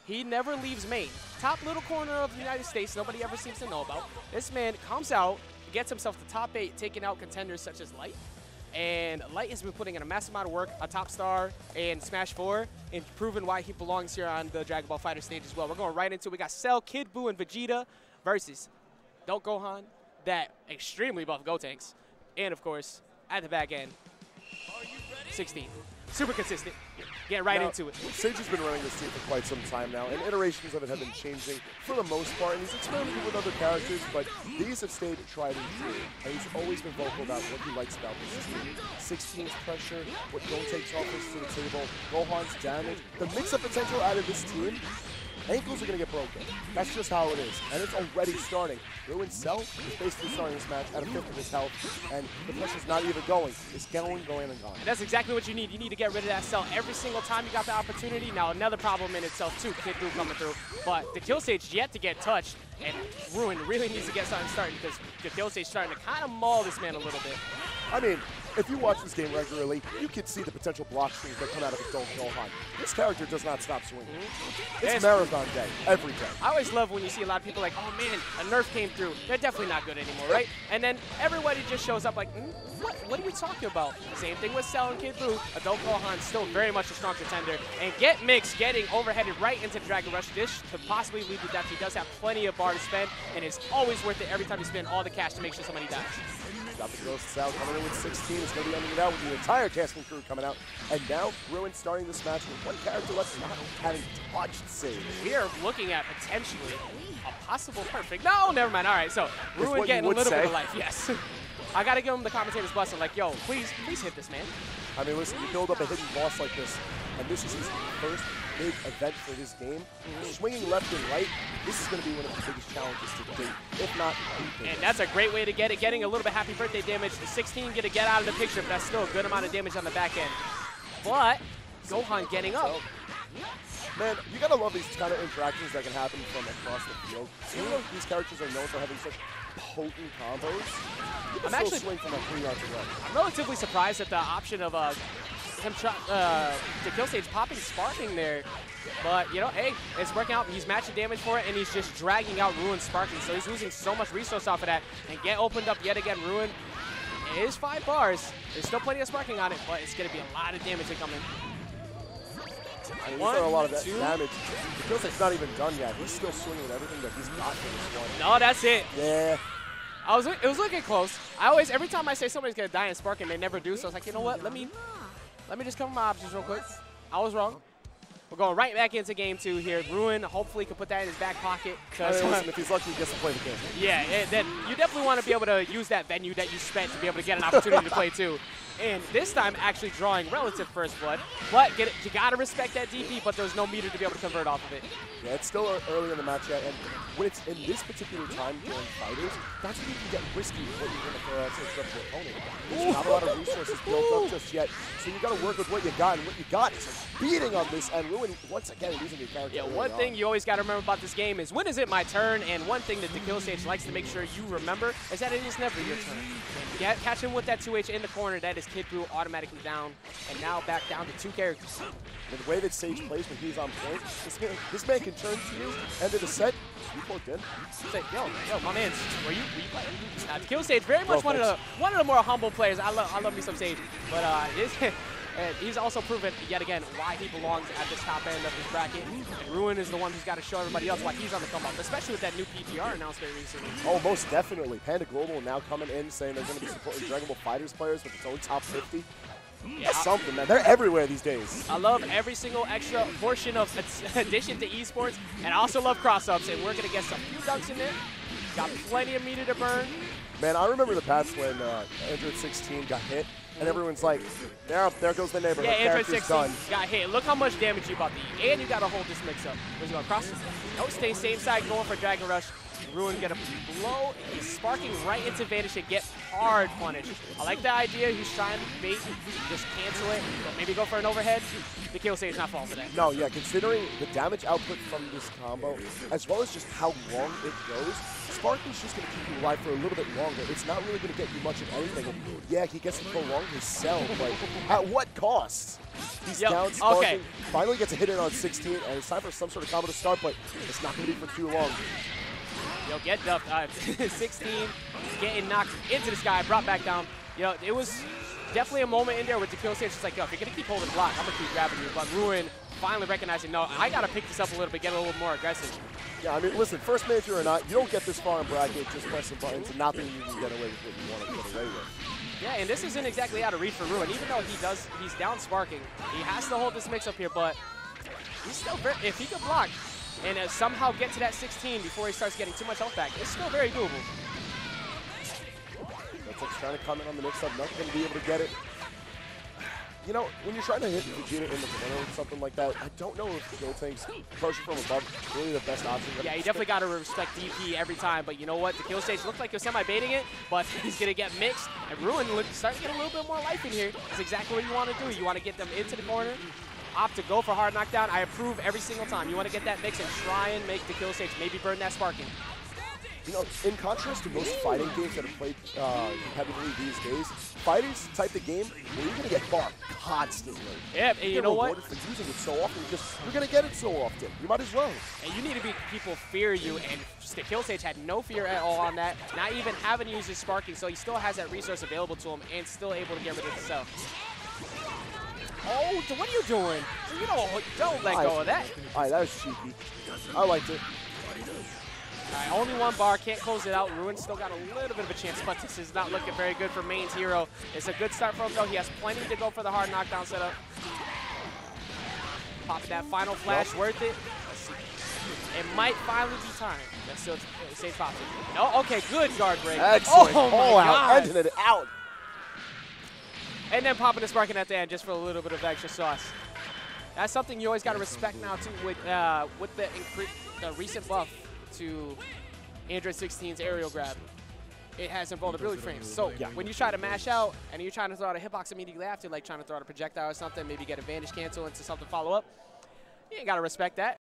he never leaves main. Top little corner of the United States, nobody ever seems to know about. This man comes out, gets himself to top 8, taking out contenders such as Light. And Light has been putting in a massive amount of work, a top star in Smash 4, and proving why he belongs here on the Dragon Ball FighterZ stage as well. We're going right into it. We got Cell, Kid Buu, and Vegeta versus Don't Gohan, that extremely buff Gotenks, and of course, at the back end, 16. Super consistent. Get right into it. Sage has been running this team for quite some time now, and iterations of it have been changing for the most part, and he's experimenting with other characters, but these have stayed tried and true, and he's always been vocal about what he likes about this team. 16's pressure, what Gotenks offers to the table, Gohan's damage, the mix-up potential out of this team. Ankles are going to get broken. That's just how it is. And it's already starting. Ruin's Cell is basically starting this match at a fifth of his health, and the pressure's not even going. It's going, and going. And that's exactly what you need. You need to get rid of that Cell every single time you got the opportunity. Now, another problem in itself, too, Kid Buu coming through. But the kill stage yet to get touched, and Ruin really needs to get something started because the kill stage starting to kind of maul this man a little bit. I mean, if you watch this game regularly, you can see the potential block streams that come out of Don't Gohan. This character does not stop swinging. It's marathon day, every day. I always love when you see a lot of people like, oh man, a nerf came through. They're definitely not good anymore, right? And then everybody just shows up like, what are you talking about? Same thing with Cell and Kid Buu. Don't Gohan still very much a strong contender. And Get Mix getting overheaded right into the Dragon Rush. This could possibly lead to death. He does have plenty of bar to spend, and it's always worth it every time you spend all the cash to make sure somebody dies. Got the Ghosts out, coming in with 16. It's going to be ending it out with the entire casting crew coming out. And now, Ruin starting this match with one character left not having touched Sage. We are looking at potentially a possible perfect. No, never mind. All right, so Ruin getting a little bit of life. Yes. I got to give him the commentator's blessing. Like, yo, please hit this, man. I mean, listen, you build up a hidden boss like this, and this is his first big event for this game. Swinging left and right, this is going to be one of the biggest challenges to date, if not the biggest. And that's a great way to get it. Getting a little bit happy birthday damage. The 16 going to get out of the picture, but that's still a good amount of damage on the back end. But Gohan getting up. Man, you got to love these kind of interactions that can happen from across the field. Even though these characters are known for having such potent combos, you can still swing from like 3 yards away. I'm relatively surprised at the option of him the kill stage popping Sparking there. But, you know, hey, it's working out. He's matching damage for it, and he's just dragging out Ruin Sparking. So he's losing so much resource off of that. And get opened up yet again. Ruin is 5 bars. There's still plenty of Sparking on it, but it's going to be a lot of damage coming. I mean, he's done a lot of that damage. The kill stage's not even done yet. He's still swinging with everything that he's got for this one. No, that's it. Yeah. It was looking close. Every time I say somebody's going to die in Sparking, they never do. So I was like, you know what? Let me just cover my options real quick. I was wrong. We're going right back into game 2 here. Ruin hopefully can put that in his back pocket. I mean, listen, if he's lucky, he gets to play the game. Yeah, then you definitely want to be able to use that venue that you spent to be able to get an opportunity to play too. And this time actually drawing relative first blood. But you got to respect that DP, but there's no meter to be able to convert off of it. Yeah, it's still early in the match yet, and when it's in this particular time during fighters, that's when you can get risky with what you're going to throw out to the opponent. There's not a lot of resources built up just yet, so you got to work with what you got, and what you got is beating on this, and Ruin, once again, losing your character. Yeah, one thing you always got to remember about this game is when is it my turn, and one thing that the kill stage likes to make sure you remember is that it is never your turn. Catch him with that 2H in the corner, that is Kid Buu automatically down, and now back down to 2 characters. And the way that Sage plays when he's on point, this man can turn to you, end of the set, you poked in. Say, yo, my man, were you playing? Kill Sage, very much one of the more humble players. I love me some Sage, but he's also proven yet again why he belongs at this top end of his bracket. And Ruin is the one who's got to show everybody else why he's on the come up, especially with that new PTR announcement recently. Oh, most definitely. Panda Global now coming in saying they're going to be supporting Dragon Ball FighterZ players with its own top 50. Yeah, that's something, man. They're everywhere these days. I love every single extra portion of addition to esports, and I also love cross-ups, and we're going to get some few dunks in there. Got plenty of meter to burn. Man, I remember the past when Android 16 got hit, and everyone's like, there goes the neighborhood. Yeah, Android 16 done. got hit. Look how much damage you about to eat, and you got to hold this mix up. Where's he going? Cross? No, stay same side, going for Dragon Rush. Ruin gonna blow. He's sparking right into Vanish and get hard punish. I like the idea. He's trying to bait, just cancel it, but maybe go for an overhead. Dekillsage not falling for that. No, yeah, considering the damage output from this combo, as well as just how long it goes, Sparking's just going to keep you alive for a little bit longer. It's not really going to get you much of anything. And yeah, he gets to prolong his cell, but at what cost? He's down Sparking, okay. Finally gets a hit in on 16, and it's time for some sort of combo to start, but it's not going to be for too long. Yo, get duffed. 16, getting knocked into the sky, brought back down. Yo, it was definitely a moment in there with Dekillsage. It's like, yo, if you're going to keep holding block, I'm going to keep grabbing you. But Ruin finally recognizing, no, I got to pick this up a little bit, get a little more aggressive. Yeah, I mean, listen, first major or not, you don't get this far in bracket just pressing buttons and not thinking you can get away with what you want to get away with. Yeah, and this isn't exactly out of reach for Ruin. Even though he's down Sparking, he has to hold this mix up here, but he's still very, if he could block and somehow get to that 16 before he starts getting too much health back, it's still very doable. Gotenks trying to comment on the mix-up, not going to be able to get it. You know, when you're trying to hit Vegeta in the corner or something like that, I don't know if Gotenks approaching from above is really the best option. Yeah, you definitely got to respect DP every time, but you know what? Dekillsage looked like he was semi-baiting it, but he's going to get mixed, and Ruin starting to get a little bit more life in here. That's exactly what you want to do. You want to get them into the corner, opt to go for hard knockdown. I approve every single time. You want to get that mix and try and make Dekillsage maybe burn that Sparking. You know, in contrast to most fighting games that are played competitively these days, fighters type the game where you're going to get barred constantly. Yeah, and you know what? For using it so often because you're going to get it so often. You might as well. And you need to be people fear you, and Dekillsage had no fear at all on that, not even having to use his Sparking, so he still has that resource available to him and still able to get rid of the cell. Oh, what are you doing? You don't let go of that. All right, that was cheeky. I liked it. All right, only one bar, can't close it out. Ruin still got a little bit of a chance, but this is not looking very good for Main's hero. It's a good start for him, though. He has plenty to go for the hard knockdown setup. Popping that final flash, worth it. Let's see. It might finally be time. That's still safe popping. No, okay, good guard break. Excellent. Oh, my God. Ended it out. And then popping the Sparking at the end just for a little bit of extra sauce. That's something you always got to respect now, too, with the recent buff to Android 16's aerial grab. It has invulnerability frames. So when you try to mash out and you're trying to throw out a hitbox immediately after, like trying to throw out a projectile or something, maybe get a Vanish cancel into something follow-up, you ain't got to respect that.